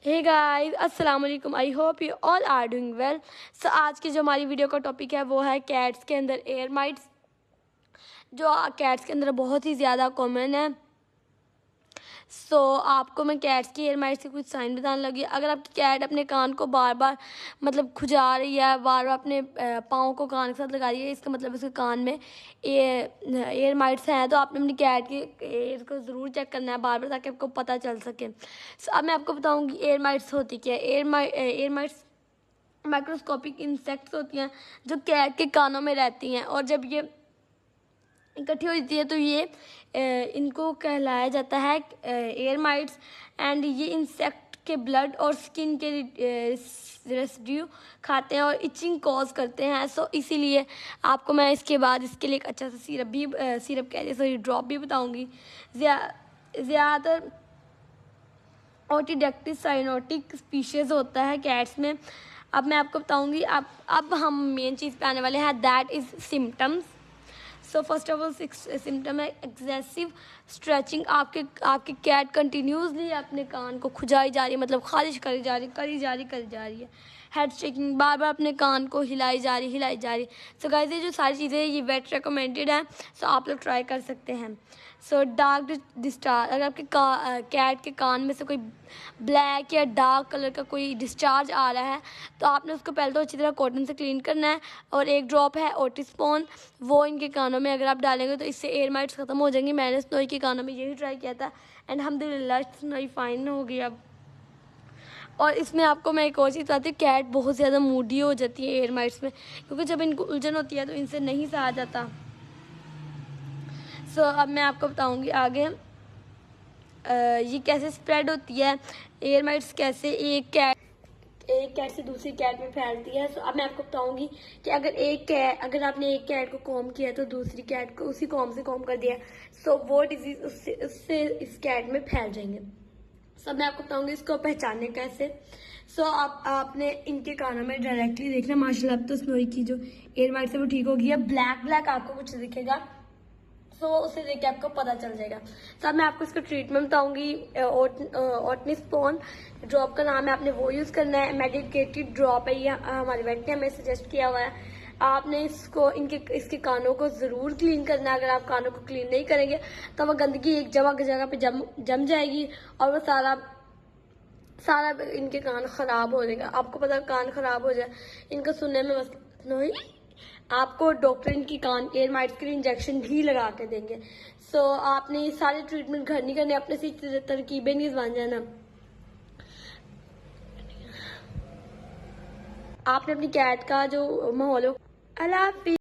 हे guys, अस्सलाम वालेकुम। I hope you all are doing well. So आज की जो हमारी वीडियो का टॉपिक है वो है कैट्स के अंदर एयर माइट्स, जो कैट्स के अंदर बहुत ही ज़्यादा कॉमन है। सो आपको मैं कैट्स की एयर माइट्स के कुछ साइन बताने लगी। अगर आपकी कैट अपने कान को बार बार मतलब खुजा रही है, बार बार अपने पाँव को कान के साथ लगा रही है, इसका मतलब उसके कान में एयर माइट्स हैं, तो आपने अपनी कैट के एयर को ज़रूर चेक करना है बार बार, ताकि आपको पता चल सके। सो अब मैं आपको बताऊँगी एयर माइट्स होती क्या है। एयर माइट्स माइक्रोस्कोपिक इंसेक्ट्स होती हैं जो कैट के कानों में रहती हैं, और जब ये इकट्ठी हो जाती है तो ये इनको कहलाया जाता है एयर माइट्स। एंड ये इंसेक्ट के ब्लड और स्किन के रेसिड्यू खाते हैं और इचिंग कॉज करते हैं। सो इसीलिए आपको मैं इसके बाद इसके लिए एक अच्छा सा सिरप कह रही सॉरी ड्रॉप भी बताऊंगी। ज़्यादातर ओटिडेक्टिस साइनोटिक स्पीशीज़ होता है कैट्स में। अब मैं आपको बताऊंगी। अब हम मेन चीज़ पे आने वाले हैं, that is symptoms. So first of all symptom है एक्सेसिव स्ट्रेचिंग। आपकी कैट कंटिन्यूसली अपने कान को खुजाई जा रही है, मतलब खारिश करी जा रही है। हेड शेकिंग, बार बार अपने कान को हिलाई जा रही। सो गाइस, ये जो सारी चीज़ें ये वेट रिकमेंडेड है, सो आप लोग ट्राई कर सकते हैं। सो डार्क डिस्चार्ज, अगर आपके कैट के कान में से कोई ब्लैक या डार्क कलर का कोई डिस्चार्ज आ रहा है, तो आपने उसको पहले तो अच्छी तरह कॉटन से क्लीन करना है। और एक ड्रॉप है ओटिस्पोन, वो इनके कानों में अगर आप डालेंगे तो इससे एयर माइट्स ख़त्म हो जाएंगी। मैंने स्नोई के कानों में यही ट्राई किया था, एंड अल्हम्दुलिल्लाह स्नोई फाइन हो गई अब। और इसमें आपको मैं एक और चीज़ बताती हूँ, कैट बहुत ज़्यादा मूडी हो जाती है एयर माइट्स में, क्योंकि जब इनको उलझन होती है तो इनसे नहीं सहा जाता। सो अब मैं आपको बताऊँगी आगे ये कैसे स्प्रेड होती है, एयर माइट्स कैसे एक कैट से दूसरी कैट में फैलती है। सो अब मैं आपको बताऊंगी कि अगर आपने एक कैट को कॉम किया तो दूसरी कैट को उसी कॉम से कॉम कर दिया, सो वो डिजीज उससे इस कैट में फैल जाएंगे। सब मैं आपको बताऊंगी इसको पहचानने कैसे। सो आपने इनके कानों में डायरेक्टली देखना, माशाल्लाह अब तो स्नोई की जो एयर माइट्स है वो ठीक हो गई है। ब्लैक आपको कुछ दिखेगा, सो उसे देख के आपको पता चल जाएगा। तो अब मैं आपको इसका ट्रीटमेंट बताऊंगी। ओटनिस्पोन ड्रॉप का नाम है, आपने वो यूज़ करना है। मेडिकेटेड ड्रॉप है, ये हमारे वेट ने हमें सजेस्ट किया हुआ है। आपने इसके कानों को ज़रूर क्लीन करना है। अगर आप कानों को क्लीन नहीं करेंगे तो वह गंदगी एक जगह पे जम जाएगी, और वो सारा इनके कान ख़राब हो जाएगा। आपको पता है कान ख़राब हो जाए, इनको सुनने में मसला नहीं, आपको डॉक्टर इनकी कान एयर माइट्स के लिए इंजेक्शन भी लगा के देंगे। सो आपने ये सारे ट्रीटमेंट घर नहीं करने, अपने से तरकीबें नहीं बन जाना। आपने अपनी कैट का जो माहौल है, अल्लाह हाफिज़।